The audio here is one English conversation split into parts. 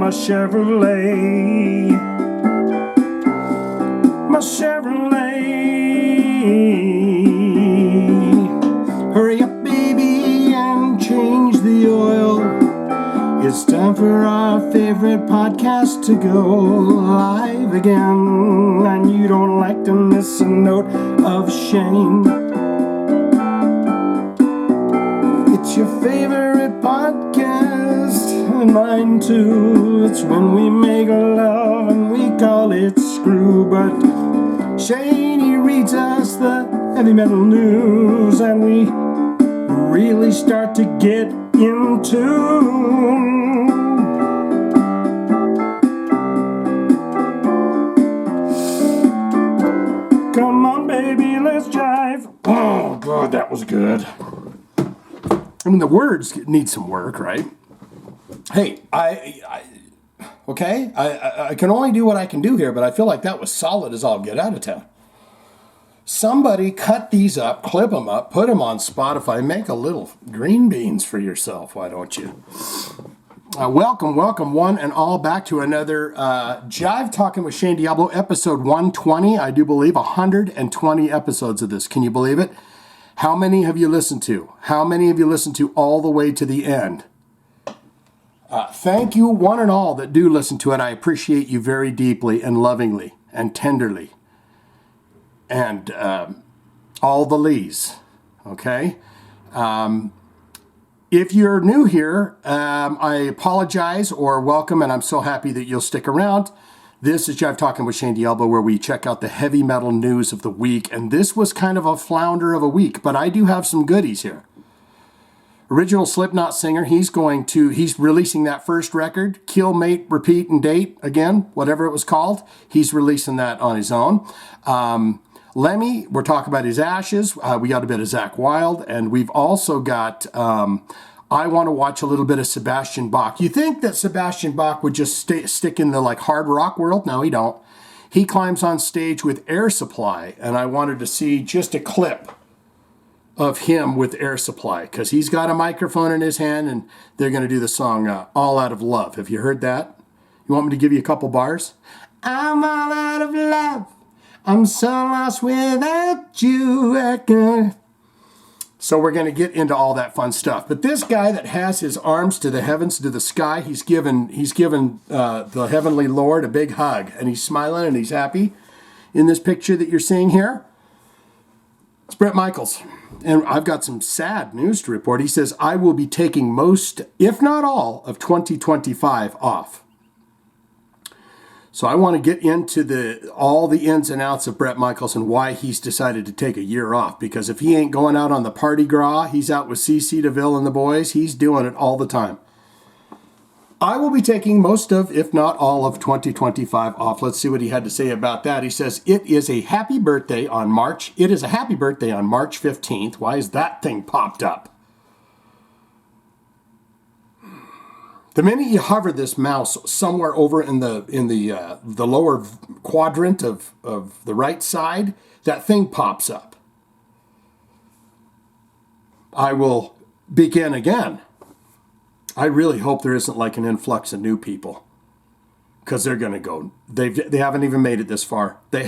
my Chevrolet. My Chevrolet. Hurry up, baby, and change the oil. It's time for our favorite podcast to go live again. And you don't like to miss a note of Shane. It's your favorite podcast, and mine too. It's when we make love and we call it screw. But Shane, he reads us the heavy metal news, and we really start to get into. Come on, baby, let's jive. Oh, God, that was good. I mean, the words need some work, right? Hey, I can only do what I can do here, but I feel like that was solid as all get out of town. Somebody cut these up, clip them up, put them on Spotify, make a little green beans for yourself, why don't you? Welcome one and all back to another Jive Talkin with Shane Diablo, episode 120, I do believe, 120 episodes of this. Can you believe it? How many have you listened to? How many have you listened to all the way to the end? Thank you, one and all that do listen to it. I appreciate you very deeply and lovingly and tenderly. And all the Lees, okay? If you're new here, I apologize or welcome, and I'm so happy that you'll stick around. This is Jive Talkin with Shane Diablo, where we check out the heavy metal news of the week, and this was kind of a flounder of a week, but I do have some goodies here. Original Slipknot singer, he's releasing that first record, Kill, Mate, Repeat, and Date, again, whatever it was called. He's releasing that on his own. Lemmy, we're talking about his ashes. We got a bit of Zakk Wylde, and we've also got, I want to watch a little bit of Sebastian Bach. You think that Sebastian Bach would just stick in the hard rock world? No, he don't. He climbs on stage with Air Supply, and I wanted to see just a clip of him with Air Supply, because he's got a microphone in his hand, and they're going to do the song All Out of Love. Have you heard that? You want me to give you a couple bars? I'm all out of love. I'm so lost without you. So we're going to get into all that fun stuff. But this guy that has his arms to the heavens, to the sky, he's given the heavenly Lord a big hug, and he's smiling and he's happy. In this picture that you're seeing here, it's Bret Michaels. And I've got some sad news to report. He says, I will be taking most, if not all, of 2025 off. So I want to get into all the ins and outs of Bret Michaels and why he's decided to take a year off. Because if he ain't going out on the Part-Gras, he's out with CC DeVille and the boys. He's doing it all the time. I will be taking most of, if not all of 2025 off. Let's see what he had to say about that. He says, it is a happy birthday on March 15th. Why is that thing popped up? The minute you hover this mouse somewhere over in the lower quadrant of the right side, that thing pops up. I will begin again. I really hope there isn't an influx of new people, because they're going to go. They haven't even made it this far. It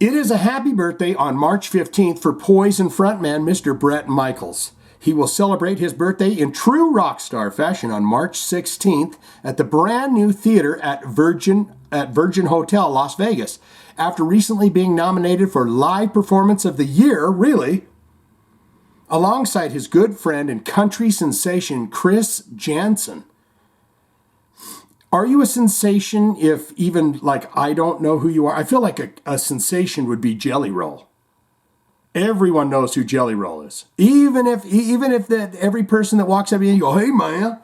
is a happy birthday on March 15th for Poison frontman Mr. Bret Michaels. He will celebrate his birthday in true rock star fashion on March 16th at the brand new theater at Virgin Hotel, Las Vegas, after recently being nominated for Live Performance of the Year, really, alongside his good friend and country sensation Chris Janson. Are you a sensation if even I don't know who you are? I feel like a sensation would be Jelly Roll. Everyone knows who Jelly Roll is. Even if every person that walks up to you, you go, hey man,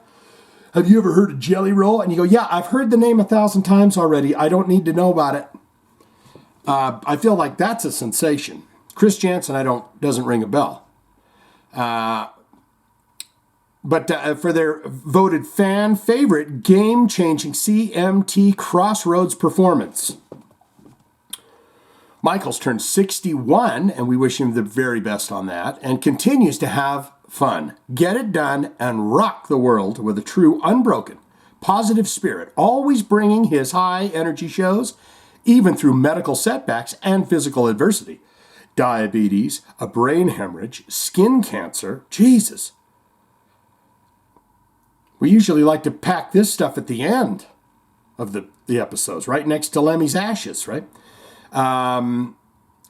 have you ever heard of Jelly Roll? And you go, yeah, I've heard the name 1,000 times already. I don't need to know about it. I feel like that's a sensation. Chris Janson, doesn't ring a bell. But for their voted fan favorite, game-changing CMT Crossroads performance. Michaels turned 61, and we wish him the very best on that, and continues to have fun. Get it done and rock the world with a true, unbroken, positive spirit, always bringing his high energy shows, even through medical setbacks and physical adversity. Diabetes, a brain hemorrhage, skin cancer. Jesus. We usually like to pack this stuff at the end of the episodes, right next to Lemmy's ashes, right?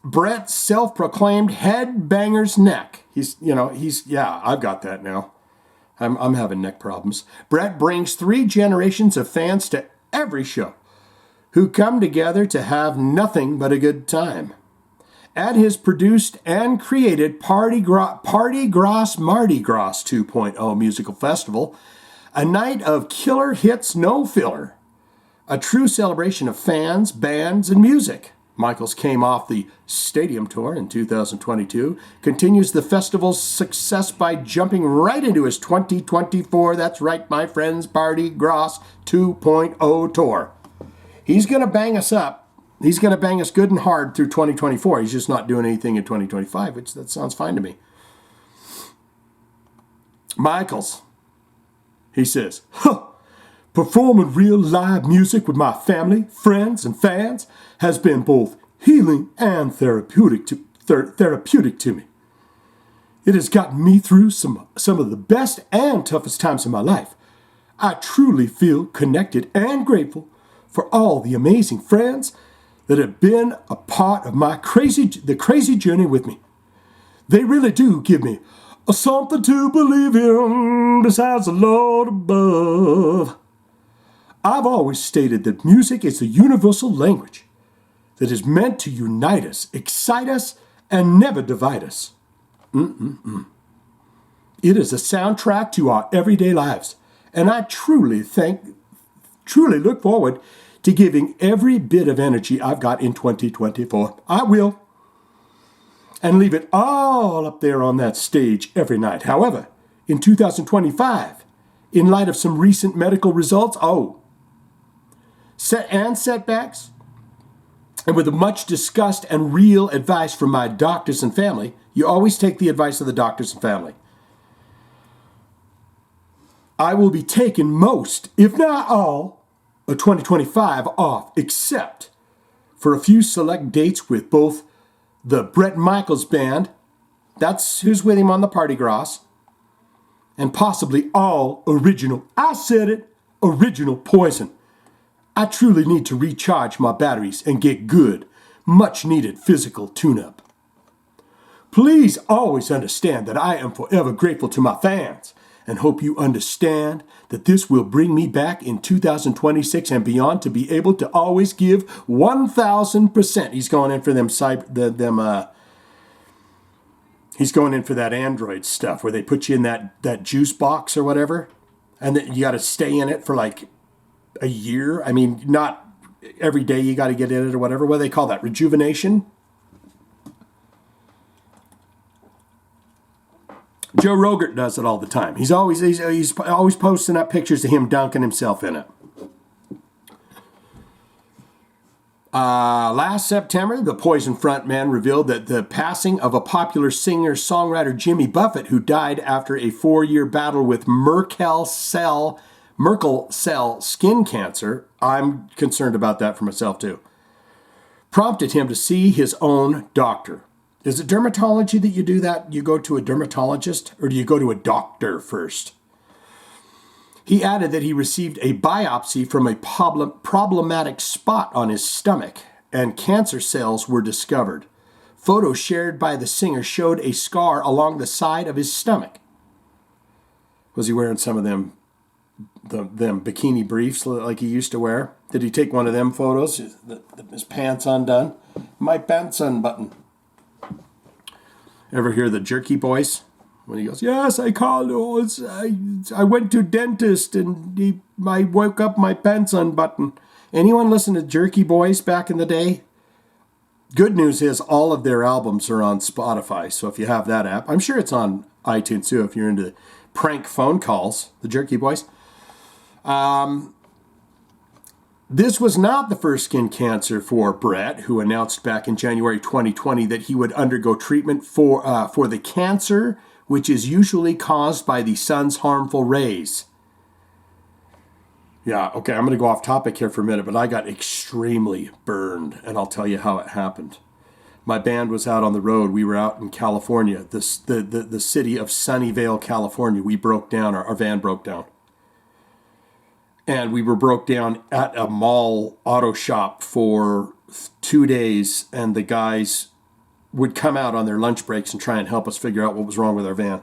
Bret's self-proclaimed headbanger's neck. I've got that now. I'm having neck problems. Bret brings 3 generations of fans to every show who come together to have nothing but a good time. At his produced and created Part-Gras Mardi Gras 2.0 musical festival, a night of killer hits, no filler. A true celebration of fans, bands, and music. Michaels came off the stadium tour in 2022, continues the festival's success by jumping right into his 2024, that's right, my friends, Part-Gras 2.0 tour. He's going to bang us up. He's going to bang us good and hard through 2024. He's just not doing anything in 2025, which that sounds fine to me. Michaels. He says, performing real live music with my family, friends, and fans has been both healing and therapeutic to me. It has gotten me through some of the best and toughest times in my life. I truly feel connected and grateful for all the amazing friends that have been a part of my crazy journey with me. They really do give me something to believe in besides the Lord above. I've always stated that music is a universal language that is meant to unite us, excite us, and never divide us. It is a soundtrack to our everyday lives, and I truly look forward to giving every bit of energy I've got in 2024. I will. And leave it all up there on that stage every night. However, in 2025, in light of some recent medical results, setbacks, and with the much discussed and real advice from my doctors and family, you always take the advice of the doctors and family. I will be taking most, if not all, of 2025 off, except for a few select dates with both the Bret Michaels Band, that's who's with him on the Part-Gras, and possibly all original, I said it, original Poison. I truly need to recharge my batteries and get good, much needed physical tune-up. Please always understand that I am forever grateful to my fans and hope you understand that this will bring me back in 2026 and beyond to be able to always give 1,000%. He's going in for he's going in for that Android stuff where they put you in that juice box or whatever, and then you got to stay in it for like a year. I mean, not every day you got to get in it or whatever. What do they call that? Rejuvenation? Joe Rogan does it all the time. He's always posting up pictures of him dunking himself in it. Last September, the Poison frontman revealed that the passing of a popular singer-songwriter Jimmy Buffett, who died after a 4-year battle with Merkel cell skin cancer, I'm concerned about that for myself too, prompted him to see his own doctor. Is it dermatology that you do that? You go to a dermatologist, or do you go to a doctor first? He added that he received a biopsy from a problematic spot on his stomach, and cancer cells were discovered. Photos shared by the singer showed a scar along the side of his stomach. Was he wearing some of them bikini briefs like he used to wear? Did he take one of them photos? His pants undone? My pants unbuttoned. Ever hear the Jerky Boys? When he goes, yes, I called. I went to dentist and I woke up my pants unbuttoned. Anyone listen to Jerky Boys back in the day? Good news is all of their albums are on Spotify. So if you have that app, I'm sure it's on iTunes too if you're into prank phone calls, the Jerky Boys. This was not the first skin cancer for Bret, who announced back in January 2020 that he would undergo treatment for the cancer which is usually caused by the sun's harmful rays. Yeah, okay, I'm going to go off topic here for a minute, but I got extremely burned, and I'll tell you how it happened. My band was out on the road. We were out in California, the city of Sunnyvale, California. We broke down, our van broke down. And we were broke down at a mall auto shop for 2 days, and the guys would come out on their lunch breaks and try and help us figure out what was wrong with our van.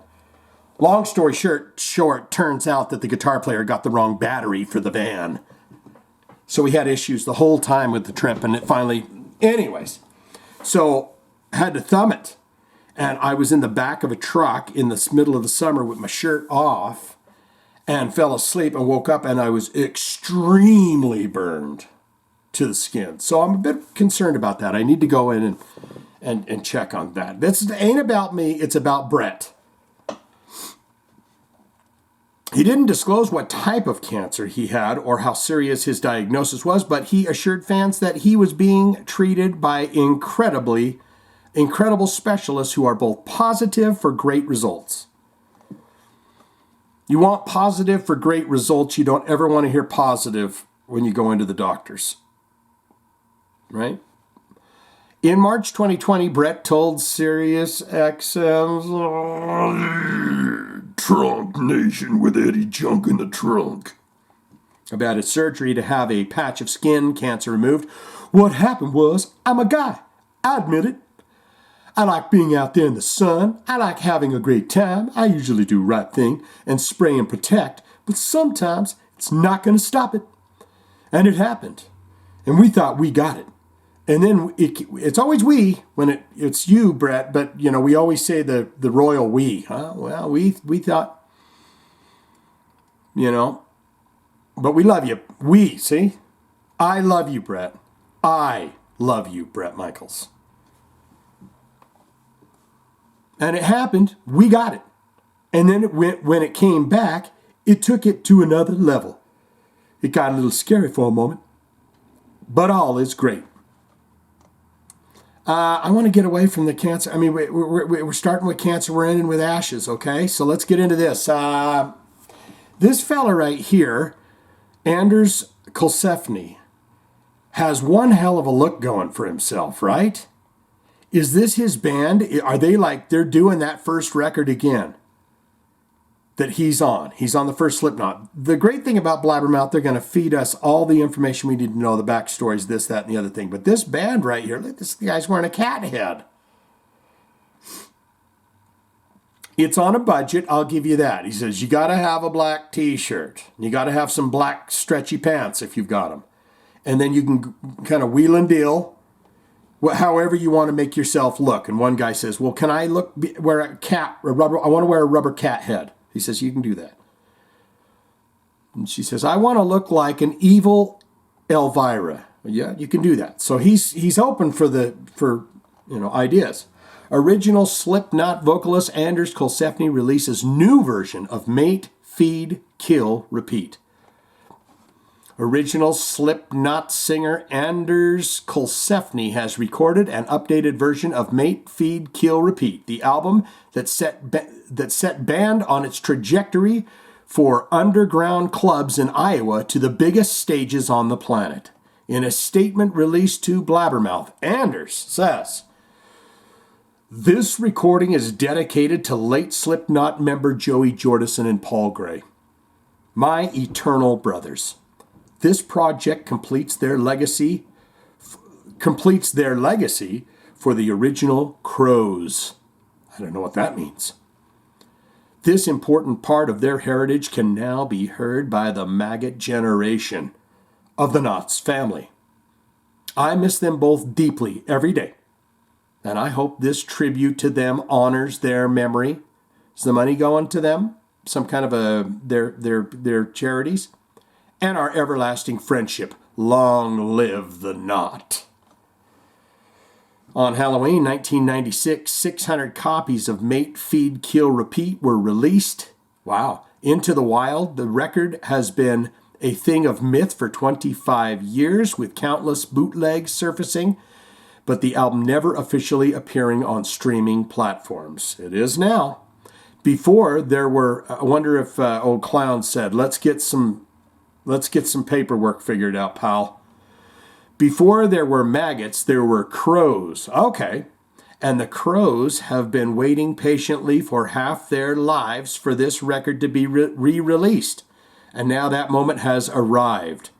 Long story short, turns out that the guitar player got the wrong battery for the van. So we had issues the whole time with the trip, and it finally, anyways, so I had to thumb it. And I was in the back of a truck in the middle of the summer with my shirt off and fell asleep and woke up, and I was extremely burned to the skin. So I'm a bit concerned about that. I need to go in and check on that. This ain't about me, it's about Bret. He didn't disclose what type of cancer he had or how serious his diagnosis was, but he assured fans that he was being treated by incredible specialists who are both positive for great results. You want positive for great results. You don't ever want to hear positive when you go into the doctors. Right? In March 2020, Bret told SiriusXM's Trunk Nation with Eddie Junk in the Trunk about his surgery to have a patch of skin cancer removed. What happened was, I'm a guy. I admit it. I like being out there in the sun. I like having a great time. I usually do right thing and spray and protect, but sometimes it's not going to stop it. And it happened. And we thought we got it. And then it's always we when it's you, Bret, but we always say the royal we. Huh? Well, we thought, but we love you. We, see? I love you, Bret. I love you, Bret Michaels. And it happened. We got it. And then when it came back, it took it to another level. It got a little scary for a moment, but all is great. I want to get away from the cancer. I mean, we're starting with cancer. We're ending with ashes, okay? So let's get into this. This fella right here, Anders Colsefni, has one hell of a look going for himself, right? Is this his band? Are they they're doing that first record again that he's on? He's on the first Slipknot. The great thing about Blabbermouth, they're going to feed us all the information we need to know, the backstories, this, that, and the other thing. But this band right here, look, this guy's wearing a cat head. It's on a budget, I'll give you that. He says, you got to have a black t-shirt. You got to have some black stretchy pants if you've got them. And then you can kind of wheel and deal, however you want to make yourself look. And one guy says, well, can I wear a rubber? I want to wear a rubber cat head. He says, you can do that. And she says, I want to look like an evil Elvira. Yeah, you can do that. So he's open for ideas. Original Slipknot vocalist Anders Colsefni releases new version of Mate, Feed, Kill, Repeat. Original Slipknot singer Anders Colsefni has recorded an updated version of Mate, Feed, Kill, Repeat, the album that set band on its trajectory for underground clubs in Iowa to the biggest stages on the planet. In a statement released to Blabbermouth, Anders says, this recording is dedicated to late Slipknot member Joey Jordison and Paul Gray, my eternal brothers. This project completes their legacy for the original Crows. I don't know what that means. This important part of their heritage can now be heard by the maggot generation of the Knotts family. I miss them both deeply every day, and I hope this tribute to them honors their memory. Is the money going to them? Some kind of their charities? And our everlasting friendship. Long live the Knot. On Halloween 1996, 600 copies of Mate, Feed, Kill, Repeat were released. Wow. Into the wild. The record has been a thing of myth for 25 years with countless bootlegs surfacing, but the album never officially appearing on streaming platforms. It is now. Before there were, I wonder if old Clown said, let's get some paperwork figured out, pal. Before there were maggots, there were crows. Okay. And the crows have been waiting patiently for half their lives for this record to be re-released. And now that moment has arrived.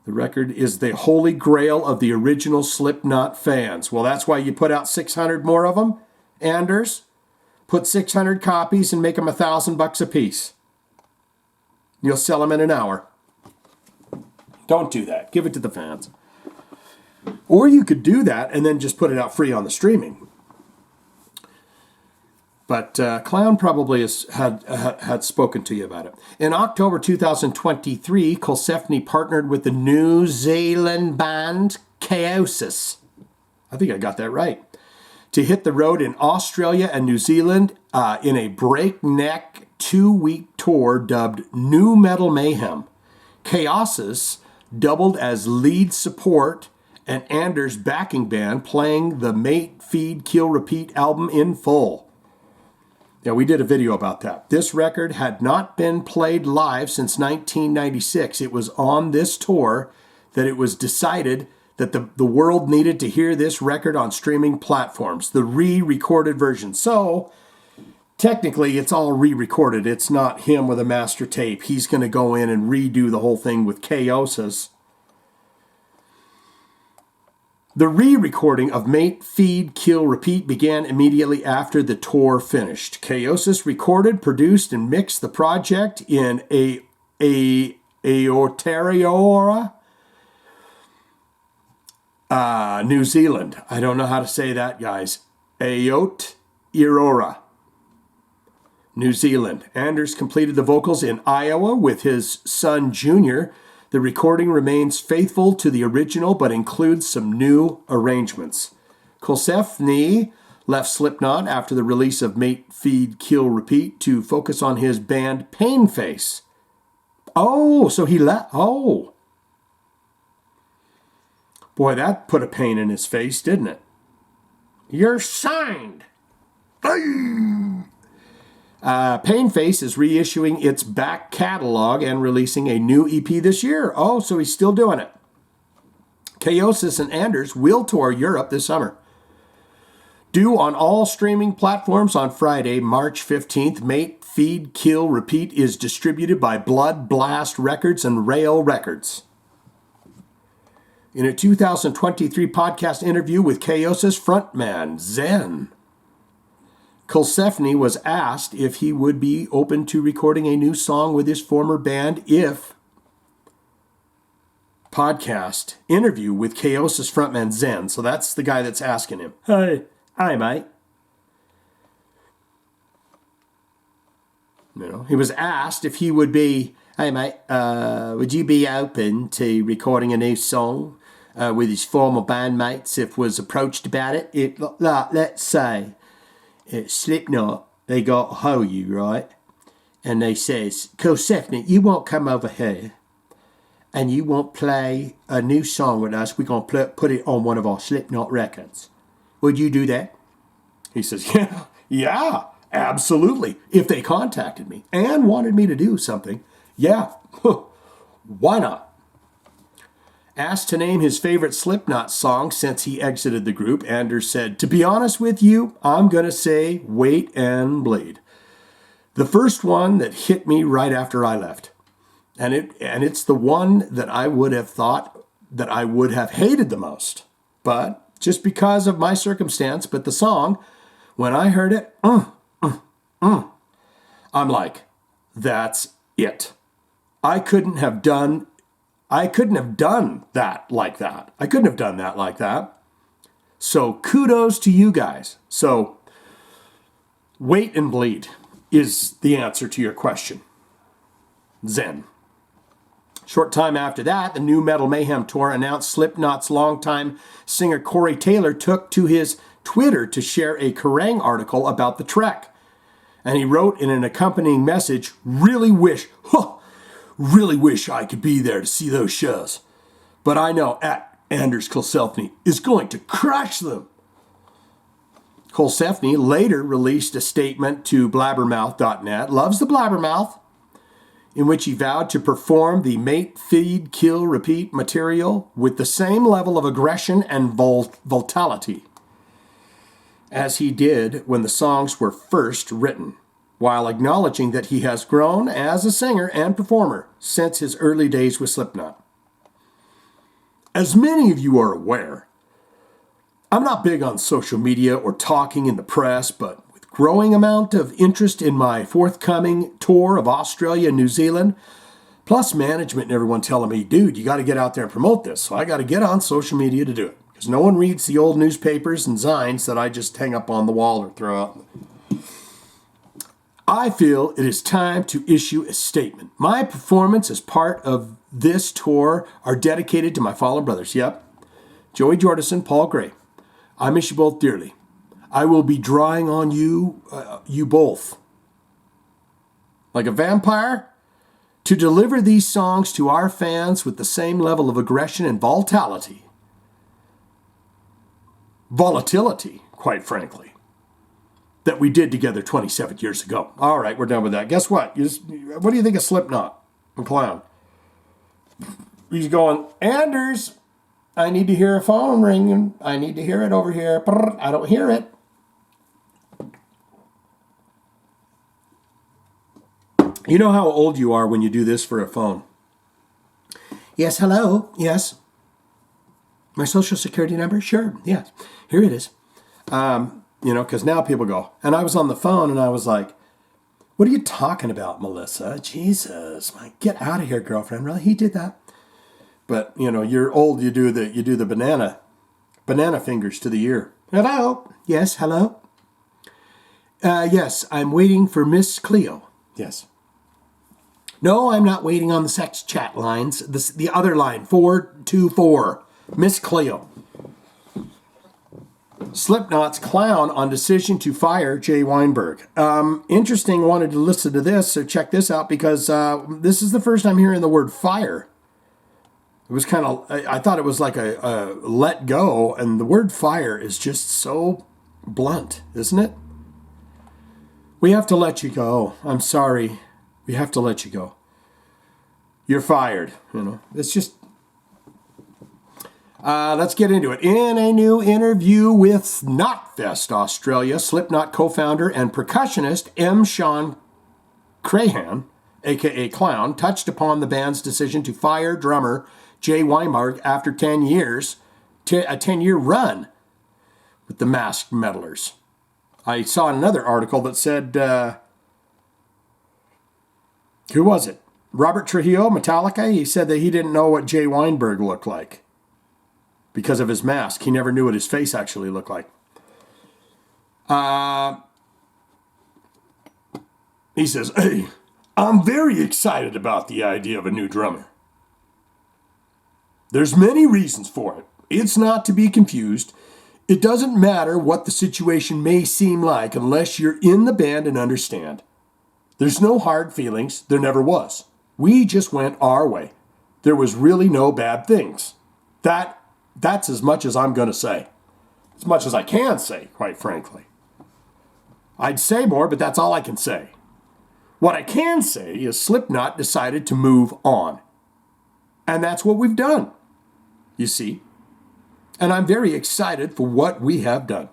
The record is the holy grail of the original Slipknot fans. Well, that's why you put out 600 more of them, Anders. Put 600 copies and make them $1,000 a piece. You'll sell them in an hour. Don't do that. Give it to the fans. Or you could do that and then just put it out free on the streaming. But Clown probably had spoken to you about it. In October 2023, Colsefni partnered with the New Zealand band Chaosis. I think I got that right. To hit the road in Australia and New Zealand in a breakneck 2-week tour dubbed Nu Metal Mayhem. Chaosis doubled as lead support and Anders' backing band, playing the Mate, Feed, Kill, Repeat album in full. Yeah, we did a video about that. This record had not been played live since 1996. It was on this tour that it was decided that the world needed to hear this record on streaming platforms, the re-recorded version. So, technically, it's all re-recorded. It's not him with a master tape. He's going to go in and redo the whole thing with Chaosis. The re-recording of Mate, Feed, Kill, Repeat began immediately after the tour finished. Chaosis recorded, produced, and mixed the project in Aotearoa, New Zealand. I don't know how to say that, guys. Aotearoa, New Zealand. Anders completed the vocals in Iowa with his son Junior. The recording remains faithful to the original, but includes some new arrangements. Colsefni left Slipknot after the release of Mate, Feed, Kill, Repeat to focus on his band Painface. Oh, so he left. Oh. Boy, that put a pain in his face, didn't it? You're signed. Painface is reissuing its back catalog and releasing a new EP this year. Oh, so he's still doing it. Chaosis and Anders will tour Europe this summer. Due on all streaming platforms on Friday, March 15th, Mate, Feed, Kill, Repeat is distributed by Blood Blast Records and Rail Records. In a 2023 podcast interview with Chaosis frontman Zen, Colsefni was asked if he would be open to recording a new song with his former band if podcast interview with Chaosis frontman Zen. So that's the guy that's asking him. Hi, mate. You know, he was asked if he would be, hey, mate, would you be open to recording a new song with his former bandmates if was approached about it? Let's say, Slipknot, they got a hold of you, right? And they says, Colsefni, you won't come over here and you won't play a new song with us. We're going to put it on one of our Slipknot records. Would you do that? He says, yeah, absolutely. If they contacted me and wanted me to do something, yeah, why not? Asked to name his favorite Slipknot song since he exited the group, Anders said, to be honest with you, I'm going to say Wait and Bleed. The first one that hit me right after I left. And it's the one that I would have thought that I would have hated the most. But just because of my circumstance, but the song, when I heard it, I'm like, that's it. I couldn't have done that like that. I couldn't have done that like that. So kudos to you guys. So Wait and Bleed is the answer to your question. Zen. Short time after that, the Nu Metal Mayhem tour announced Slipknot's longtime singer Corey Taylor took to his Twitter to share a Kerrang article about the trek. And he wrote in an accompanying message, really wish I could be there to see those shows. But I know Anders Colsefni is going to crush them. Colsefni later released a statement to blabbermouth.net, loves the blabbermouth, in which he vowed to perform the mate, feed, kill, repeat material with the same level of aggression and vitality as he did when the songs were first written, while acknowledging that he has grown as a singer and performer since his early days with Slipknot. As many of you are aware, I'm not big on social media or talking in the press, but with growing amount of interest in my forthcoming tour of Australia and New Zealand, plus management and everyone telling me, dude, you got to get out there and promote this. So I got to get on social media to do it, because no one reads the old newspapers and zines that I just hang up on the wall or throw out. I feel it is time to issue a statement. My performance as part of this tour are dedicated to my fallen brothers. Yep. Joey Jordison, Paul Gray. I miss you both dearly. I will be drawing on you both, like a vampire, to deliver these songs to our fans with the same level of aggression and volatility, quite frankly, that we did together 27 years ago. All right, we're done with that. Guess what? What do you think of Slipknot and Clown? He's going, Anders, I need to hear a phone ringing. I need to hear it over here. Brr, I don't hear it. You know how old you are when you do this for a phone. Yes, hello. Yes. My social security number? Sure. Yes. Here it is. Because now people go. And I was on the phone and I was like, what are you talking about, Melissa? Jesus, get out of here, girlfriend. Really? He did that. But, you're old, you do the banana fingers to the ear. Hello? Yes, hello? Yes, I'm waiting for Miss Cleo. Yes. No, I'm not waiting on the sex chat lines. The other line, 424, Miss Cleo. Slipknot's Clown on decision to fire Jay Weinberg. Interesting, wanted to listen to this, so check this out, because this is the first I'm hearing the word fire. It was kind of, I thought it was like a let go, and the word fire is just so blunt, isn't it? We have to let you go. I'm sorry. We have to let you go. You're fired. It's just, let's get into it. In a new interview with Knotfest Australia, Slipknot co-founder and percussionist M. Sean Crahan, a.k.a. Clown, touched upon the band's decision to fire drummer Jay Weinberg after 10 years, a 10-year run with the Masked Metalers. I saw another article that said, who was it? Robert Trujillo, Metallica? He said that he didn't know what Jay Weinberg looked like because of his mask. He never knew what his face actually looked like. He says, hey, I'm very excited about the idea of a new drummer. There's many reasons for it. It's not to be confused. It doesn't matter what the situation may seem like unless you're in the band and understand. There's no hard feelings. There never was. We just went our way. There was really no bad things. That's as much as I'm going to say. As much as I can say, quite frankly. I'd say more, but that's all I can say. What I can say is Slipknot decided to move on. And that's what we've done. You see? And I'm very excited for what we have done.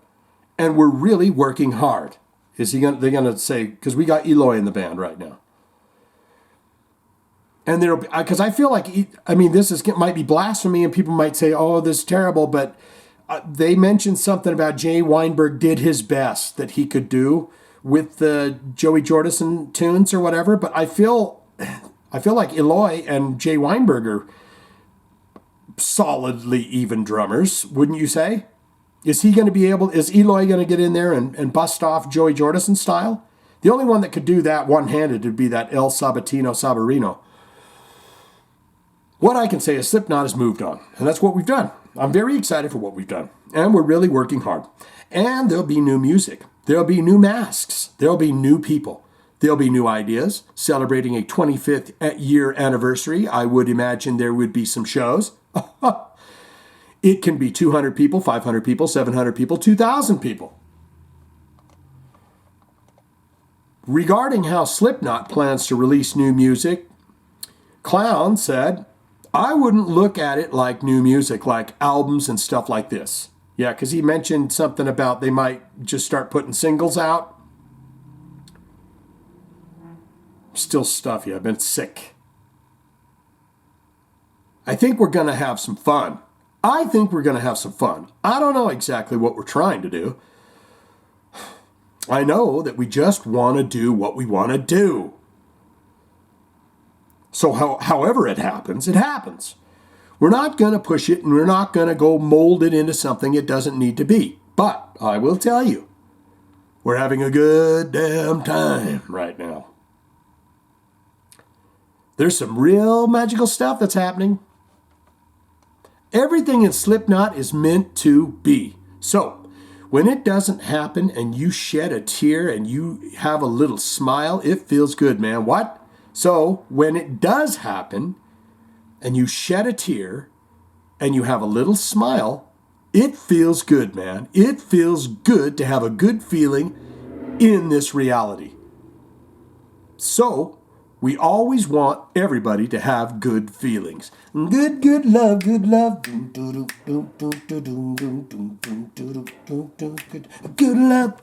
And we're really working hard. They're going to say, because we got Eloy in the band right now. And because I feel like, this might be blasphemy and people might say, oh, this is terrible. But they mentioned something about Jay Weinberg did his best that he could do with the Joey Jordison tunes or whatever. But I feel like Eloy and Jay Weinberg are solidly even drummers, wouldn't you say? Is Eloy going to get in there and bust off Joey Jordison style? The only one that could do that one-handed would be that El Sabarino. What I can say is Slipknot has moved on, and that's what we've done. I'm very excited for what we've done, and we're really working hard. And there'll be new music. There'll be new masks. There'll be new people. There'll be new ideas. Celebrating a 25th year anniversary, I would imagine there would be some shows. It can be 200 people, 500 people, 700 people, 2,000 people. Regarding how Slipknot plans to release new music, Clown said, I wouldn't look at it like new music, like albums and stuff like this. Yeah, because he mentioned something about they might just start putting singles out. Still stuffy. I've been sick. I think we're going to have some fun. I don't know exactly what we're trying to do. I know that we just want to do what we want to do. So however it happens, it happens. We're not going to push it, and we're not going to go mold it into something it doesn't need to be. But I will tell you, we're having a good damn time right now. There's some real magical stuff that's happening. Everything in Slipknot is meant to be. So, when it doesn't happen and you shed a tear and you have a little smile, it feels good, man. What? So, when it does happen and you shed a tear and you have a little smile, it feels good, man. It feels good to have a good feeling in this reality. So, we always want everybody to have good feelings. Good love, good love. Good love.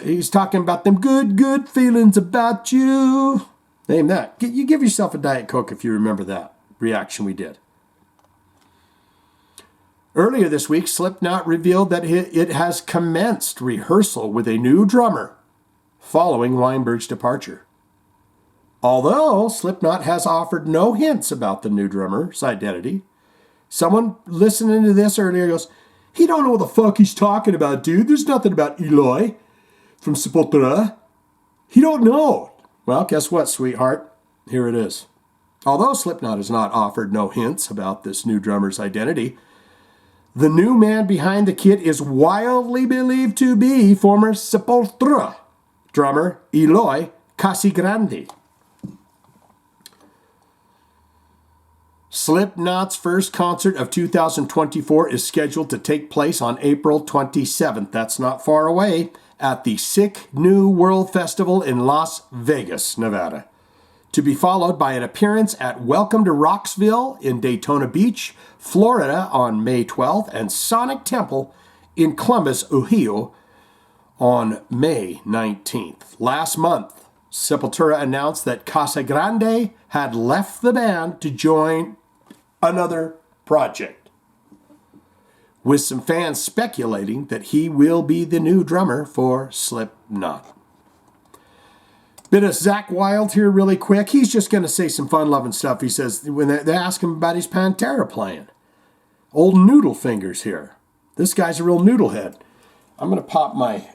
He's talking about them good feelings about you. Name that. You give yourself a Diet Coke if you remember that reaction we did. Earlier this week, Slipknot revealed that it has commenced rehearsal with a new drummer following Weinberg's departure. Although Slipknot has offered no hints about the new drummer's identity, someone listening to this earlier goes, he don't know what the fuck he's talking about, dude. There's nothing about Eloy from Sepultura. He don't know. Well, guess what, sweetheart? Here it is. Although Slipknot has not offered no hints about this new drummer's identity, the new man behind the kit is wildly believed to be former Sepultura drummer Eloy Casagrande. Slipknot's first concert of 2024 is scheduled to take place on April 27th. That's not far away, at the Sick New World Festival in Las Vegas, Nevada. To be followed by an appearance at Welcome to Rocksville in Daytona Beach, Florida on May 12th, and Sonic Temple in Columbus, Ohio on May 19th. Last month, Sepultura announced that Casagrande had left the band to join another project, with some fans speculating that he will be the new drummer for Slipknot. Bit of Zakk Wylde here really quick. He's just going to say some fun-loving stuff. He says, when they ask him about his Pantera playing. Old noodle fingers here. This guy's a real noodlehead. I'm going to pop my...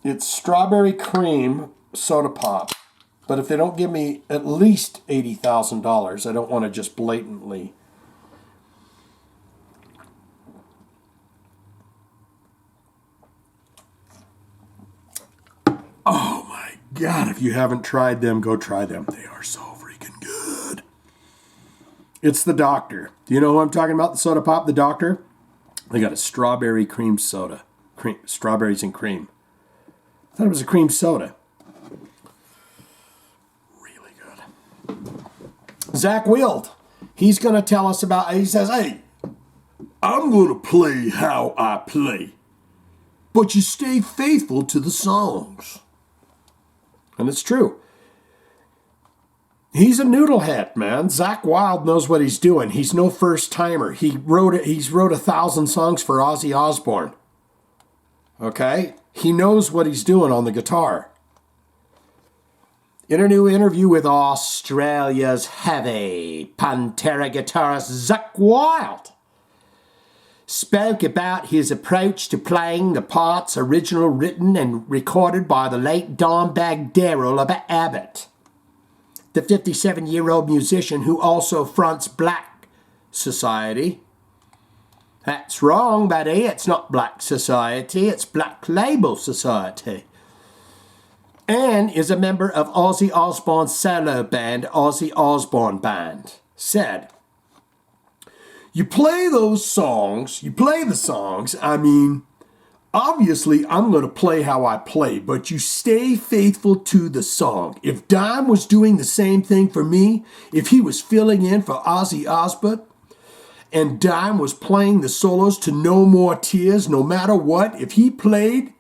It's strawberry cream soda pop. But if they don't give me at least $80,000, I don't want to just blatantly... Oh my God, if you haven't tried them, go try them. They are so freaking good. It's the Doctor. Do you know who I'm talking about, the soda pop, the Doctor? They got a strawberry cream soda. Strawberries and cream. I thought it was a cream soda. Really good. Zakk Wylde. He's going to tell us about, he says, hey, I'm going to play how I play. But you stay faithful to the songs. And it's true. He's a noodlehead, man. Zakk Wylde knows what he's doing. He's no first timer. He's wrote 1,000 songs for Ozzy Osbourne. Okay? He knows what he's doing on the guitar. In a new interview with Australia's heavy Pantera guitarist Zakk Wylde, spoke about his approach to playing the parts originally written and recorded by the late Dimebag Darrell of Abbott, the 57-year-old musician who also fronts Black Society. That's wrong, buddy. It's not Black Society. It's Black Label Society. And is a member of Ozzy Osbourne's solo band, Ozzy Osbourne Band, said, you play the songs, I mean, Obviously, I'm going to play how I play, but you stay faithful to the song. If Dime was doing the same thing for me, if he was filling in for Ozzy Osbourne, and Dime was playing the solos to No More Tears, no matter what, if he played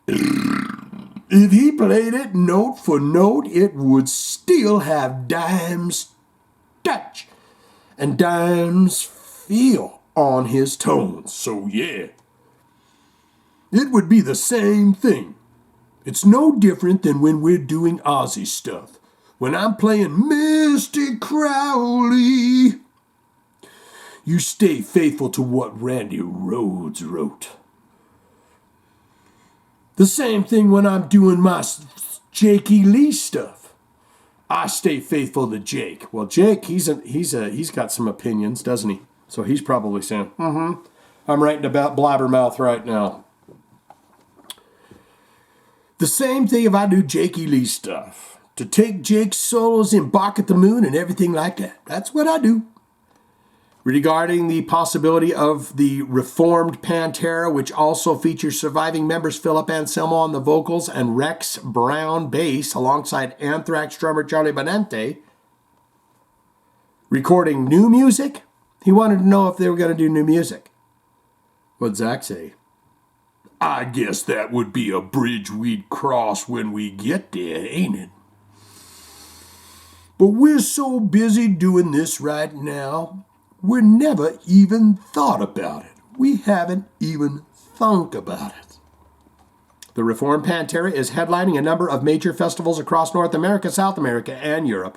it note for note, it would still have Dime's touch and Dime's feel on his tones. So yeah, it would be the same thing. It's no different than when we're doing Ozzy stuff. When I'm playing Mr. Crowley, you stay faithful to what Randy Rhoads wrote. The same thing when I'm doing my Jakey Lee stuff. I stay faithful to Jake. Well, Jake, he's got some opinions, doesn't he? So he's probably saying, I'm writing about Blabbermouth right now. The same thing if I do Jakey Lee stuff. To take Jake's solos in Bark at the Moon and everything like that. That's what I do. Regarding the possibility of the reformed Pantera, which also features surviving members Philip Anselmo on the vocals and Rex Brown bass alongside Anthrax drummer Charlie Benante, recording new music, he wanted to know if they were going to do new music. What'd Zakk say? I guess that would be a bridge we'd cross when we get there, ain't it? But we're so busy doing this right now, we never even thought about it. We haven't even thunk about it. The Reformed Pantera is headlining a number of major festivals across North America, South America, and Europe,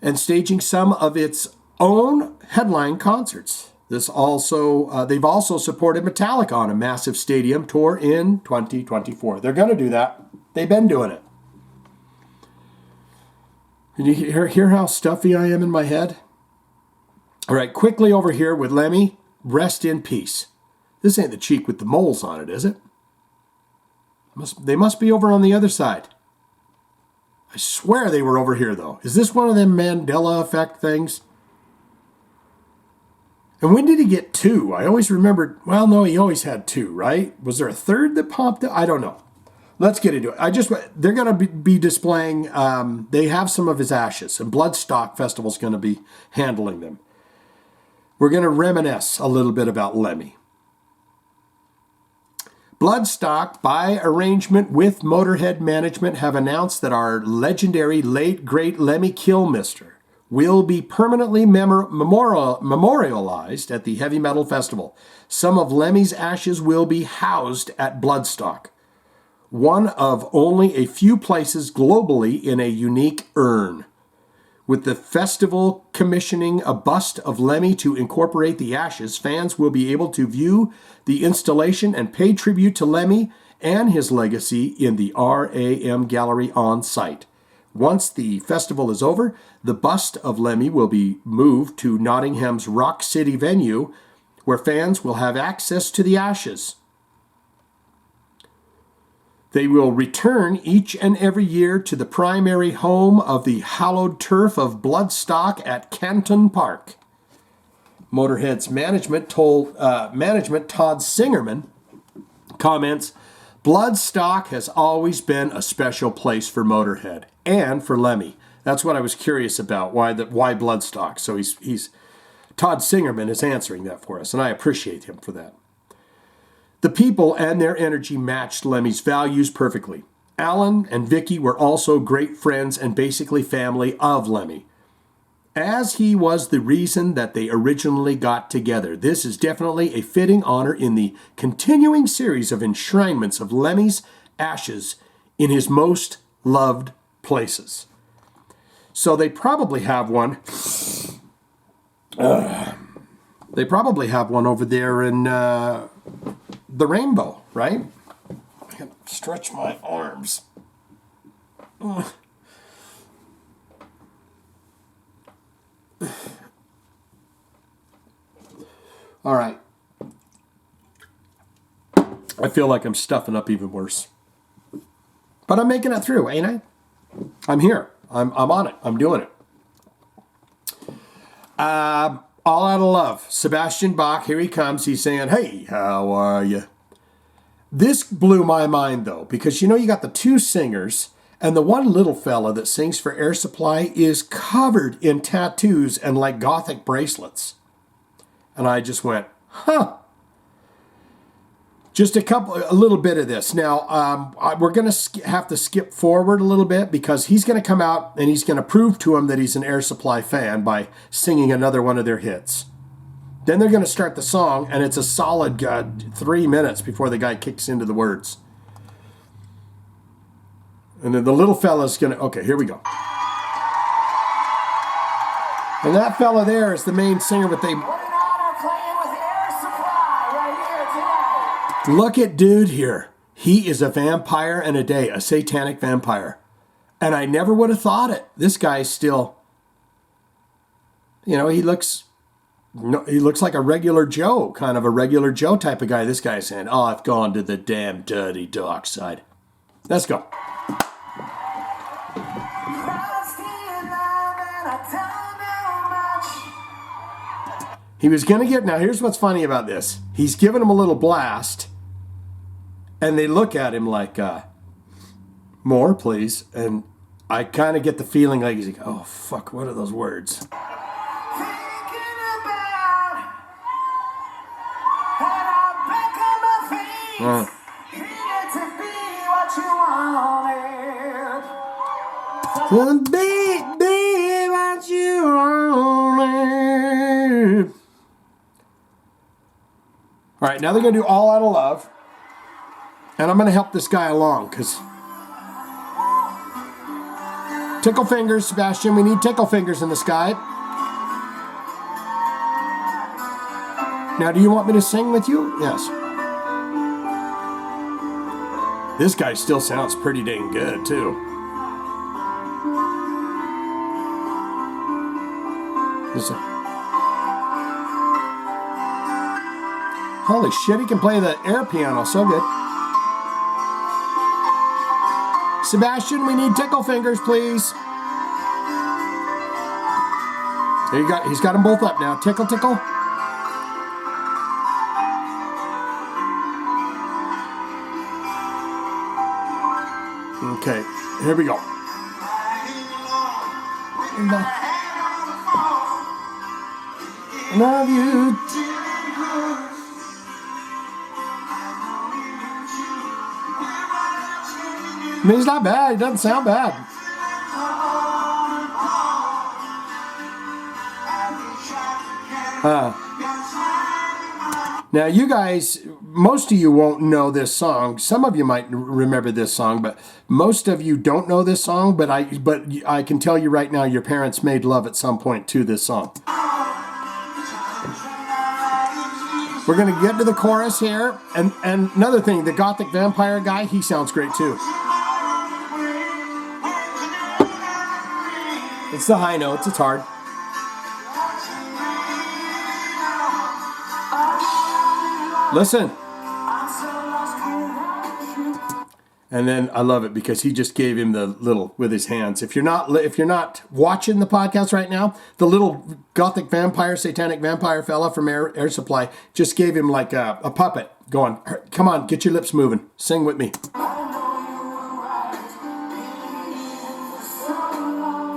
and staging some of its own headline concerts. They've also supported Metallica on a massive stadium tour in 2024. They're going to do that. They've been doing it. Can you hear how stuffy I am in my head? All right, quickly over here with Lemmy, rest in peace. This ain't the cheek with the moles on it, is it? They must be over on the other side. I swear they were over here, though. Is this one of them Mandela effect things? And when did he get two? I always remembered, well, no, he always had two, right? Was there a third that popped up? I don't know. Let's get into it. They're going to be displaying, they have some of his ashes, and Bloodstock Festival's going to be handling them. We're going to reminisce a little bit about Lemmy. Bloodstock, by arrangement with Motorhead management, have announced that our legendary late great Lemmy Kilmister will be permanently memorialized at the Heavy Metal Festival. Some of Lemmy's ashes will be housed at Bloodstock, one of only a few places globally in a unique urn. With the festival commissioning a bust of Lemmy to incorporate the ashes, fans will be able to view the installation and pay tribute to Lemmy and his legacy in the RAM Gallery on site. Once the festival is over, the bust of Lemmy will be moved to Nottingham's Rock City venue, where fans will have access to the ashes. They will return each and every year to the primary home of the hallowed turf of Bloodstock at Canton Park. Motorhead's management Todd Singerman comments, Bloodstock has always been a special place for Motorhead and for Lemmy. That's what I was curious about. Why Bloodstock? So he's Todd Singerman is answering that for us, and I appreciate him for that. The people and their energy matched Lemmy's values perfectly. Alan and Vicky were also great friends and basically family of Lemmy, as he was the reason that they originally got together. This is definitely a fitting honor in the continuing series of enshrinements of Lemmy's ashes in his most loved places. So they probably have one. They probably have one over there in the Rainbow, right? I can stretch my arms. All right. I feel like I'm stuffing up even worse. But I'm making it through, ain't I? I'm here. I'm on it. I'm doing it. All out of love. Sebastian Bach, here he comes. He's saying, hey, how are you? This blew my mind, though, because you got the two singers, and the one little fella that sings for Air Supply is covered in tattoos and like gothic bracelets. And I just went, huh. Just a little bit of this. Now, we're going to have to skip forward a little bit because he's going to come out and he's going to prove to him that he's an Air Supply fan by singing another one of their hits. Then they're going to start the song, and it's a solid 3 minutes before the guy kicks into the words. And then the little fella's going to... Okay, here we go. And that fella there is the main singer, but they... What an honor playing with Air Supply right here tonight. Look at dude here. He is a vampire and a day, a satanic vampire. And I never would have thought it. This guy's still... he looks like a regular Joe, kind of a regular Joe type of guy. This guy's saying, oh, I've gone to the damn dirty dark side. Let's go. He was going to get... Now, here's what's funny about this. He's giving him a little blast, and they look at him like, more, please. And I kind of get the feeling like he's like, oh, fuck, what are those words? Be what you wanted. All right, now they're going to do All Out of Love. And I'm going to help this guy along because... Tickle fingers, Sebastian. We need tickle fingers in the sky. Now, do you want me to sing with you? Yes. This guy still sounds pretty dang good, too. Listen. Holy shit, he can play the air piano so good. Sebastian, we need tickle fingers, please. There you go. He's got them both up now. Tickle, tickle. Okay, here we go. Love you. I mean, he's not bad. He doesn't sound bad. Now, you guys, most of you won't know this song. Some of you might remember this song, but most of you don't know this song. But I can tell you right now, your parents made love at some point to this song. We're going to get to the chorus here. And another thing, the Gothic Vampire guy, he sounds great too. It's the high notes. It's hard. Listen. And then I love it because he just gave him the little with his hands. If you're not watching the podcast right now, the little Gothic vampire, satanic vampire fella from Air Supply just gave him like a puppet going, come on, get your lips moving. Sing with me.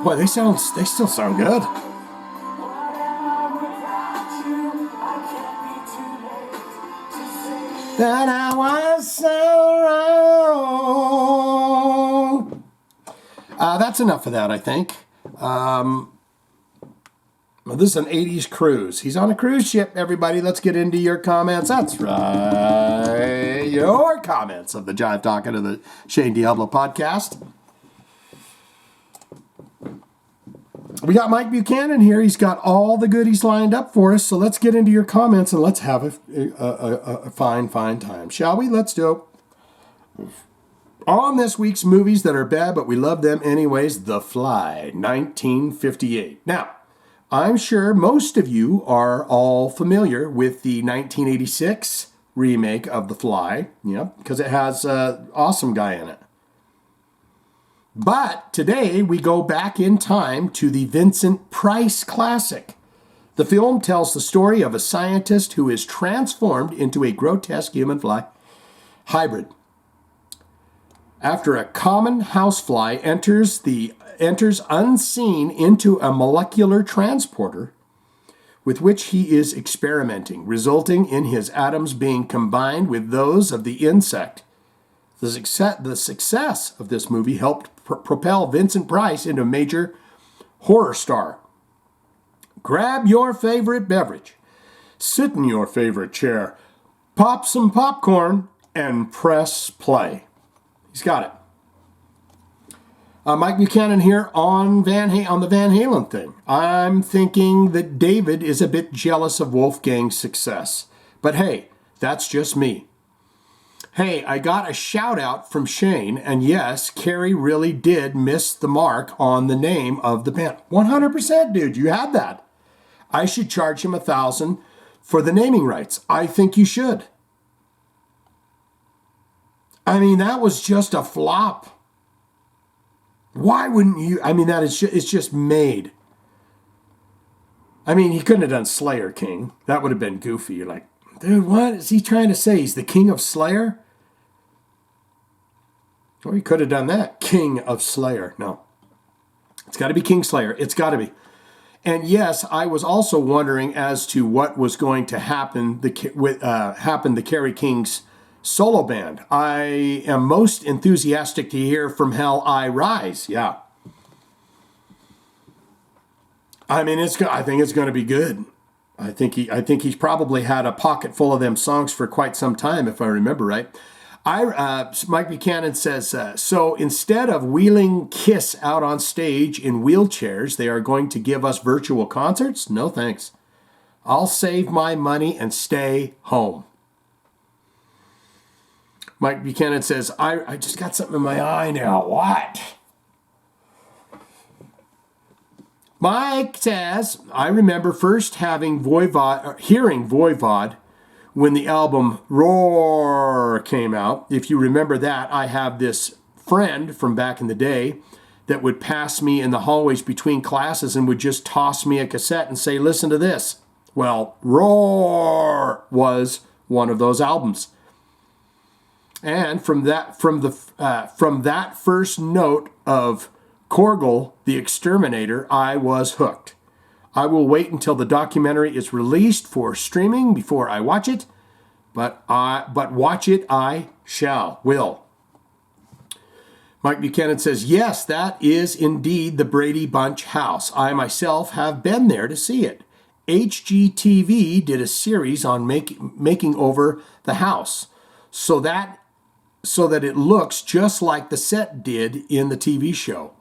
Boy, they still sound good. That I was so wrong. That's enough of that, I think. Well, this is an 80s cruise. He's on a cruise ship, everybody. Let's get into your comments. That's right. Your comments of the Jive Talkin of the Shane Diablo podcast. We got Mike Buchanan here. He's got all the goodies lined up for us. So let's get into your comments and let's have a fine time. Shall we? Let's do it. On this week's movies that are bad, but we love them anyways, The Fly, 1958. Now, I'm sure most of you are all familiar with the 1986 remake of The Fly, because it has an awesome guy in it. But today we go back in time to the Vincent Price classic. The film tells the story of a scientist who is transformed into a grotesque human fly Hybrid. After a common housefly enters unseen into a molecular transporter with which he is experimenting, resulting in his atoms being combined with those of the insect. The success of this movie helped propel Vincent Price into a major horror star. Grab your favorite beverage, sit in your favorite chair, pop some popcorn, and press play. He's got it. Mike Buchanan here on the Van Halen thing. I'm thinking that David is a bit jealous of Wolfgang's success. But hey, that's just me. Hey, I got a shout out from Shane, and yes, Carrie really did miss the mark on the name of the band. 100%, dude, you had that. I should charge him $1,000 for the naming rights. I think you should. I mean, that was just a flop. Why wouldn't you? I mean, it's just made. I mean, he couldn't have done Slayer King. That would have been goofy. You're like, dude, what is he trying to say? He's the king of Slayer? Or he could have done that. King of Slayer. No. It's got to be King Slayer. It's got to be. And yes, I was also wondering as to what was going to happen the Kerry King's solo band. I am most enthusiastic to hear From Hell I Rise. Yeah. I mean, I think it's going to be good. I think he's probably had a pocket full of them songs for quite some time, if I remember right. Mike Buchanan says, so instead of wheeling Kiss out on stage in wheelchairs, they are going to give us virtual concerts? No thanks. I'll save my money and stay home. Mike Buchanan says, I just got something in my eye now. What? Mike says, I remember first hearing Voivod when the album Roar came out. If you remember that, I have this friend from back in the day that would pass me in the hallways between classes and would just toss me a cassette and say, listen to this. Well, Roar was one of those albums. And from that first note of Korgel, the Exterminator, I was hooked. I will wait until the documentary is released for streaming before I watch it, but watch it I will. Mike Buchanan says, yes, that is indeed the Brady Bunch house. I myself have been there to see it. HGTV did a series on making over the house so that it looks just like the set did in the TV show.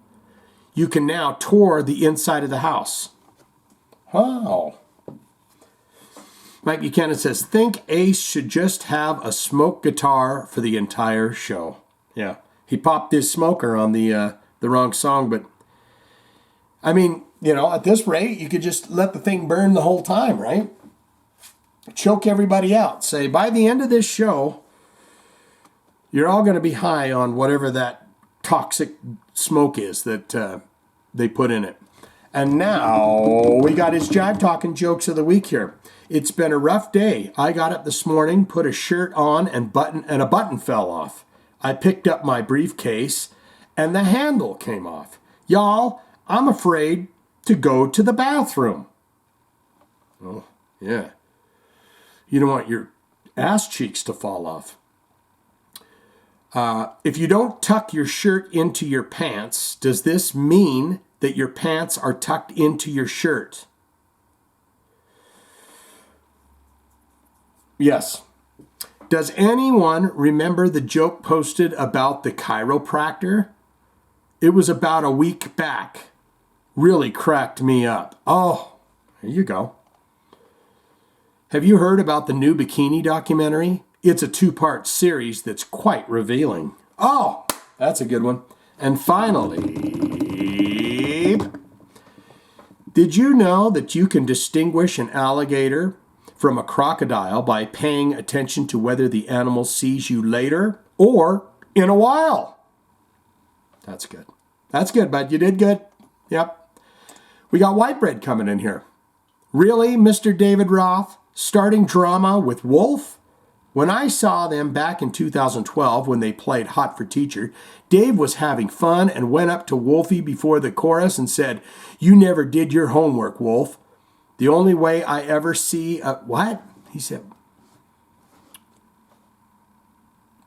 You can now tour the inside of the house. Wow. Mike Buchanan says, think Ace should just have a smoke guitar for the entire show. Yeah, he popped his smoker on the wrong song, but I mean, at this rate, you could just let the thing burn the whole time, right? Choke everybody out. Say, by the end of this show, you're all going to be high on whatever that toxic smoke is that they put in it. And now we got his Jive Talkin jokes of the week here. It's been a rough day. I got up this morning, put a shirt on, and a button fell off. I picked up my briefcase, and the handle came off. Y'all, I'm afraid to go to the bathroom. Oh, yeah. You don't want your ass cheeks to fall off. If you don't tuck your shirt into your pants, does this mean that your pants are tucked into your shirt? Yes. Does anyone remember the joke posted about the chiropractor? It was about a week back. Really cracked me up. Oh, there you go. Have you heard about the new bikini documentary? It's a 2-part series that's quite revealing. Oh, that's a good one. And finally, did you know that you can distinguish an alligator from a crocodile by paying attention to whether the animal sees you later or in a while? That's good. That's good, bud. You did good. Yep. We got white bread coming in here. Really, Mr. David Roth? Starting drama with Wolf? When I saw them back in 2012 when they played Hot for Teacher, Dave was having fun and went up to Wolfie before the chorus and said, "You never did your homework, Wolf. The only way I ever see a..." What? He said,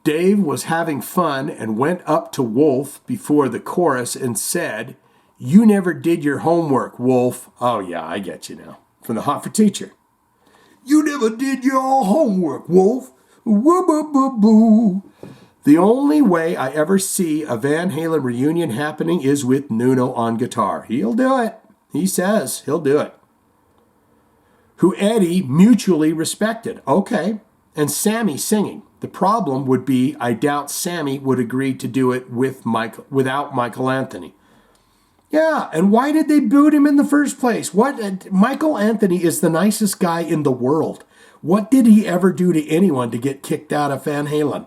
Dave was having fun and went up to Wolf before the chorus and said, "You never did your homework, Wolf." Oh, yeah, I get you now. From the Hot for Teacher. "You never did your homework, Wolf. Woo-boo-boo-boo. The only way I ever see a Van Halen reunion happening is with Nuno on guitar." He'll do it. He says he'll do it. "Who Eddie mutually respected." Okay. And Sammy singing. The problem would be, I doubt Sammy would agree to do it without Michael Anthony. Yeah, and why did they boot him in the first place? What? Michael Anthony is the nicest guy in the world. What did he ever do to anyone to get kicked out of Van Halen?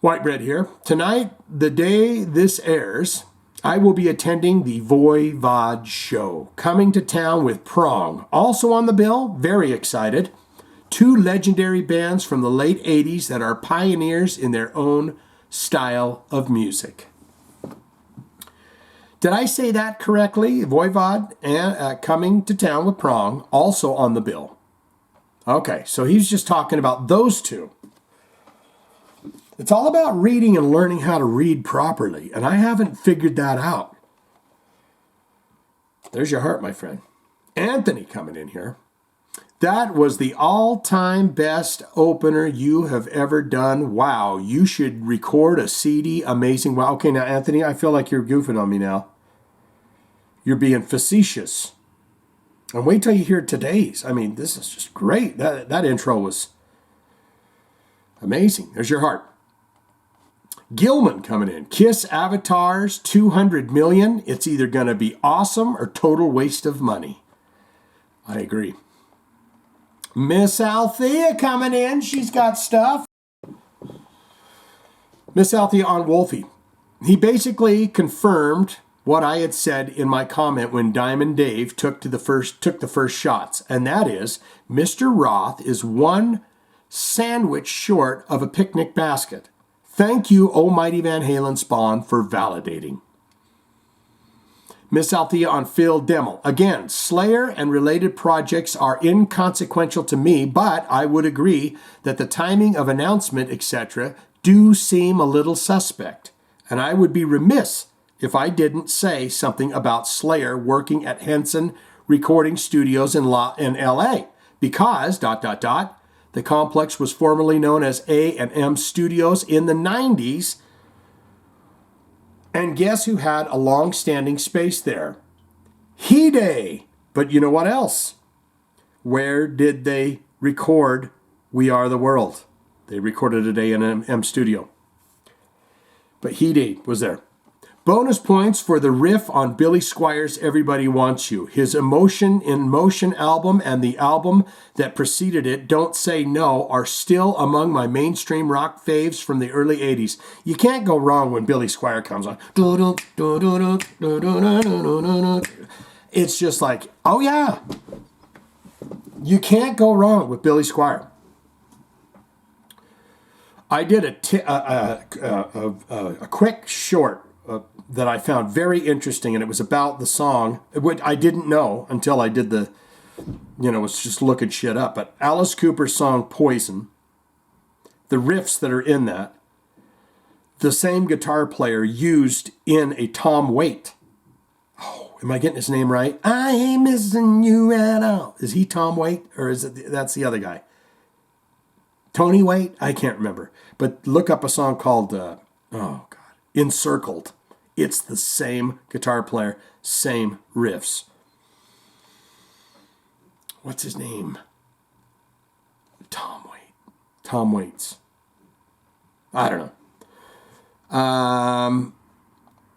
White Bread here. Tonight, the day this airs, I will be attending the Voivod show. Coming to town with Prong. Also on the bill, very excited. 2 legendary bands from the late 80s that are pioneers in their own style of music. Did I say that correctly? Voivod and coming to town with Prong, also on the bill. Okay, so he's just talking about those 2. It's all about reading and learning how to read properly, and I haven't figured that out. There's your heart, my friend. Anthony coming in here. That was the all-time best opener you have ever done. Wow, you should record a CD. Amazing. Wow. Okay, now, Anthony, I feel like you're goofing on me now. You're being facetious. And wait till you hear today's. I mean, this is just great. That intro was amazing. There's your heart. Gilman coming in. Kiss Avatars, 200 million. It's either going to be awesome or total waste of money. I agree. Miss Althea coming in. She's got stuff. Miss Althea on Wolfie. He basically confirmed what I had said in my comment when Diamond Dave took the first shots, and that is Mr. Roth is one sandwich short of a picnic basket. Thank you, Almighty Van Halen spawn, for validating. Miss Althea on Phil Demmel. Again, Slayer and related projects are inconsequential to me, but I would agree that the timing of announcement, etc., do seem a little suspect. And I would be remiss if I didn't say something about Slayer working at Henson Recording Studios in LA. Because, the complex was formerly known as A&M Studios in the 90s. And guess who had a long-standing space there? He-Day. But you know what else? Where did they record We Are the World? They recorded at A&M Studio. But He-Day was there. Bonus points for the riff on Billy Squier's Everybody Wants You. His Emotion in Motion album and the album that preceded it, Don't Say No, are still among my mainstream rock faves from the early 80s. You can't go wrong when Billy Squier comes on. It's just like, oh yeah. You can't go wrong with Billy Squier. I did a quick short that I found very interesting, and it was about the song, which I didn't know until I did was just looking shit up. But Alice Cooper's song Poison, the riffs that are in that, the same guitar player used in a Tom Waits. Oh, am I getting his name right? I ain't missing you at all. Is he Tom Waits, or is it that's the other guy? Tony Waits? I can't remember. But look up a song called Encircled. It's the same guitar player, same riffs. What's his name? Tom Waits. I don't know.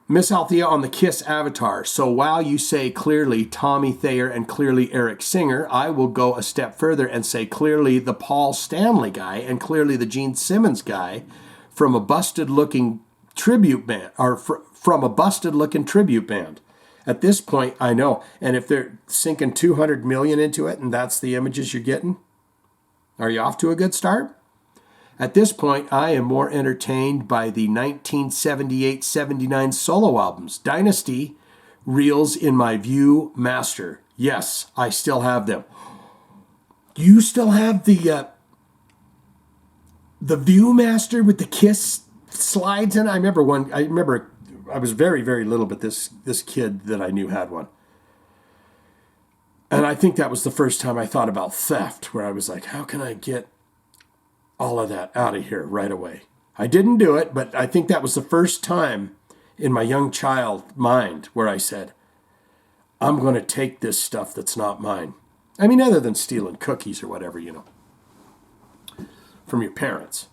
Miss Althea on the Kiss Avatar. So while you say clearly Tommy Thayer and clearly Eric Singer, I will go a step further and say clearly the Paul Stanley guy and clearly the Gene Simmons guy from a busted-looking tribute band, or from a busted-looking tribute band. At this point, I know. And if they're sinking 200 million into it and that's the images you're getting, Are you off to a good start? At this point, I am more entertained by the 1978-79 solo albums. Dynasty reels in my View Master. Yes, I still have them. You still have the Viewmaster with the Kiss slides in it? I remember I was very, very little, but this kid that I knew had one. And I think that was the first time I thought about theft, where I was like, how can I get all of that out of here right away? I didn't do it, but I think that was the first time in my young child mind where I said, I'm going to take this stuff that's not mine. I mean, other than stealing cookies or whatever, from your parents.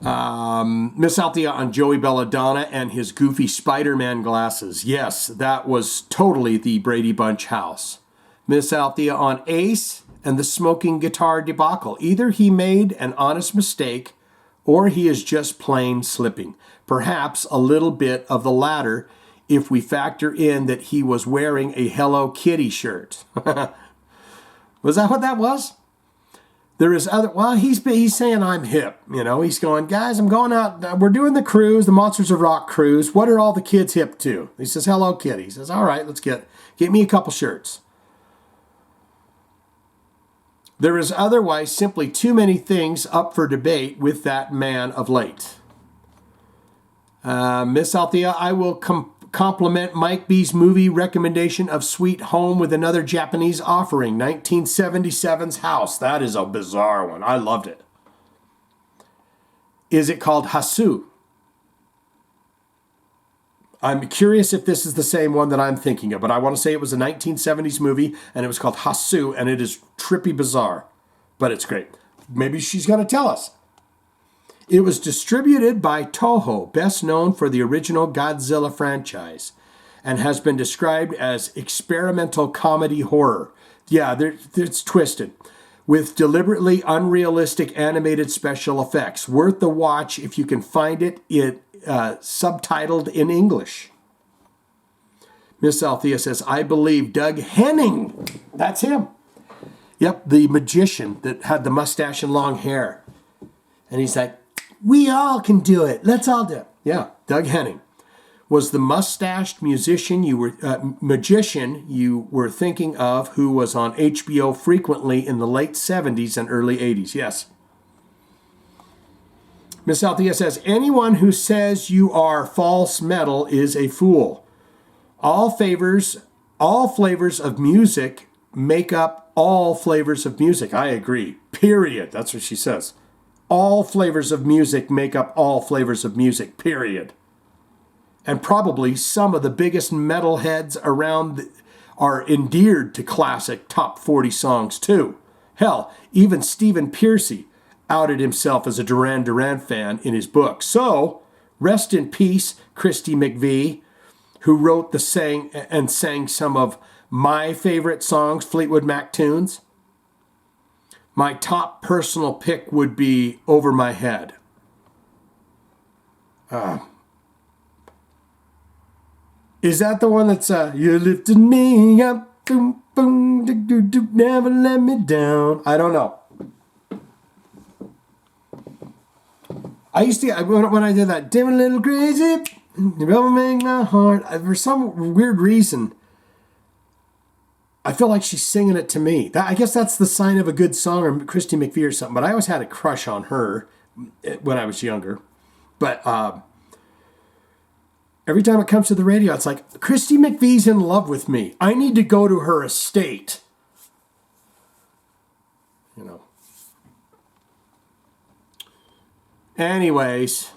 Miss Althea on Joey Belladonna and his goofy Spider-Man glasses. Yes, that was totally the Brady Bunch house. Miss Althea on Ace and the smoking guitar debacle. Either he made an honest mistake or he is just plain slipping. Perhaps a little bit of the latter if we factor in that he was wearing a Hello Kitty shirt. Was that what that was? There is other, well, he's saying I'm hip, he's going, guys, I'm going out, we're doing the cruise, the Monsters of Rock cruise. What are all the kids hip to? He says, Hello Kitty. He says, all right, let's get me a couple shirts. There is otherwise simply too many things up for debate with that man of late. Miss Althea, I will compliment Mike B's movie recommendation of Sweet Home with Another Japanese Offering, 1977's House. That is a bizarre one. I loved it. Is it called Hasu? I'm curious if this is the same one that I'm thinking of, but I want to say it was a 1970s movie, and it was called Hasu, and it is trippy bizarre, but it's great. Maybe she's going to tell us. It was distributed by Toho, best known for the original Godzilla franchise, and has been described as experimental comedy horror. Yeah, it's twisted, with deliberately unrealistic animated special effects. Worth the watch if you can find it. Subtitled in English. Miss Althea says, I believe Doug Henning. That's him. Yep, the magician that had the mustache and long hair. And he's like, we all can do it. Let's all do it. Yeah, Doug Henning was the mustached magician you were thinking of, who was on HBO frequently in the late 70s and early 80s. Yes. Miss Althea says, anyone who says you are false metal is a fool. All flavors of music make up all flavors of music. I agree. Period. That's what she says. All flavors of music make up all flavors of music. Period. And probably some of the biggest metalheads around are endeared to classic top 40 songs too. Hell, even Stephen Pearcy outed himself as a Duran Duran fan in his book. So, rest in peace, Christy McVie, who wrote sang some of my favorite songs, Fleetwood Mac tunes. My top personal pick would be Over My Head. Is that the one that's, you lifted me up, boom, boom, do, do, do, never let me down? I don't know. I used to, when I did that, damn a little crazy, you ever make my heart, for some weird reason, I feel like she's singing it to me. I guess that's the sign of a good song, or Christy McVie or something, but I always had a crush on her when I was younger. But every time it comes to the radio, it's like, Christy McVie's in love with me. I need to go to her estate. Anyways,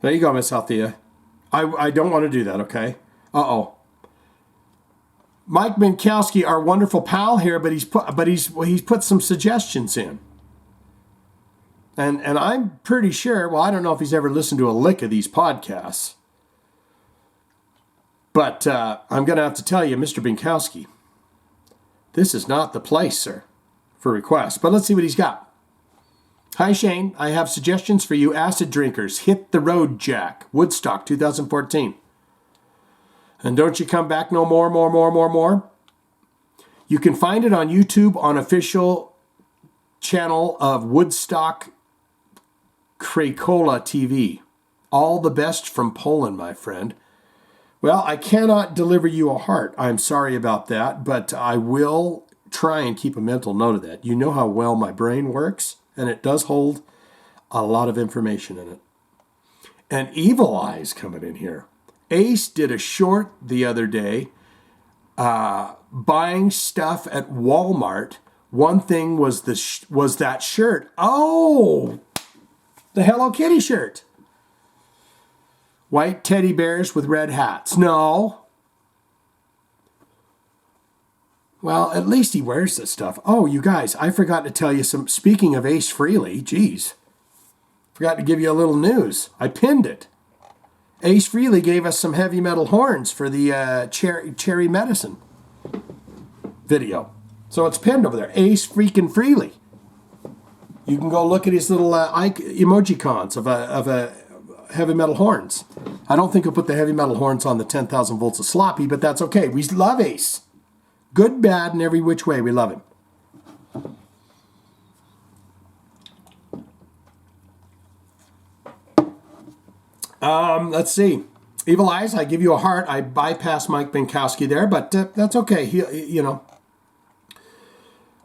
there you go, Miss Althea. I don't want to do that, okay? Uh-oh. Mike Minkowski, our wonderful pal here, but he's put some suggestions in. And I'm pretty sure, well, I don't know if he's ever listened to a lick of these podcasts. But I'm going to have to tell you, Mr. Minkowski, this is not the place, sir, for requests. But let's see what he's got. Hi, Shane. I have suggestions for you acid drinkers. Hit the road, Jack. Woodstock, 2014. And don't you come back no more. You can find it on YouTube on official channel of Woodstock Krakola TV. All the best from Poland, my friend. Well, I cannot deliver you a heart. I'm sorry about that, but I will try and keep a mental note of that. You know how well my brain works, and it does hold a lot of information in it. And Evil Eye's coming in here. Ace did a short the other day, buying stuff at Walmart. One thing was that shirt. Oh, the Hello Kitty shirt. White teddy bears with red hats. No. Well, at least he wears this stuff. Oh, you guys, I forgot to tell you some. Speaking of Ace Frehley, geez. Forgot to give you a little news. I pinned it. Ace Frehley gave us some heavy metal horns for the Cherry Medicine video. So it's pinned over there. Ace freaking Frehley. You can go look at his little emojicons of a heavy metal horns. I don't think he'll put the heavy metal horns on the 10,000 volts of sloppy, but that's okay. We love Ace. Good, bad, and every which way. We love him. Let's see. Evil Eyes, I give you a heart. I bypassed Mike Binkowski there, but that's okay. Hey,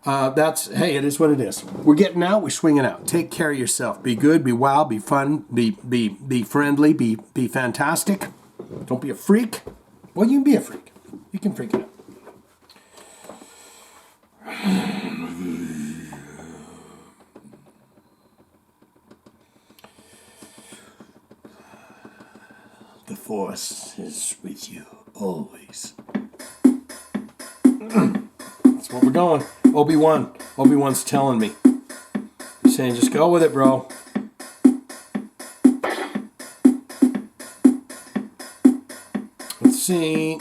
it is what it is. We're getting out, we're swinging out. Take care of yourself. Be good, be wild, be fun, be friendly, be fantastic. Don't be a freak. Well, you can be a freak. You can freak it out. The Force is with you always. That's what we're going. Obi-Wan's telling me. He's saying, just go with it, bro. Let's see.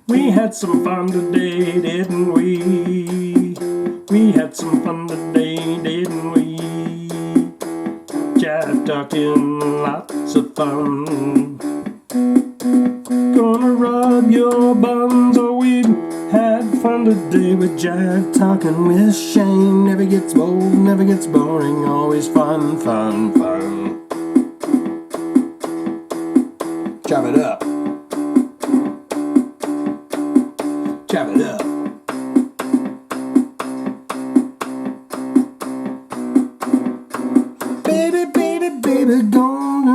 We had some fun today, didn't we? We had some fun today, didn't we? Jive talking, lots of fun. Gonna rub your buns, oh, we had fun today with Jive Talkin with Shane. Never gets old, never gets boring, always fun, fun, fun. Chop it up. Chop it up. Baby, baby, baby, gone.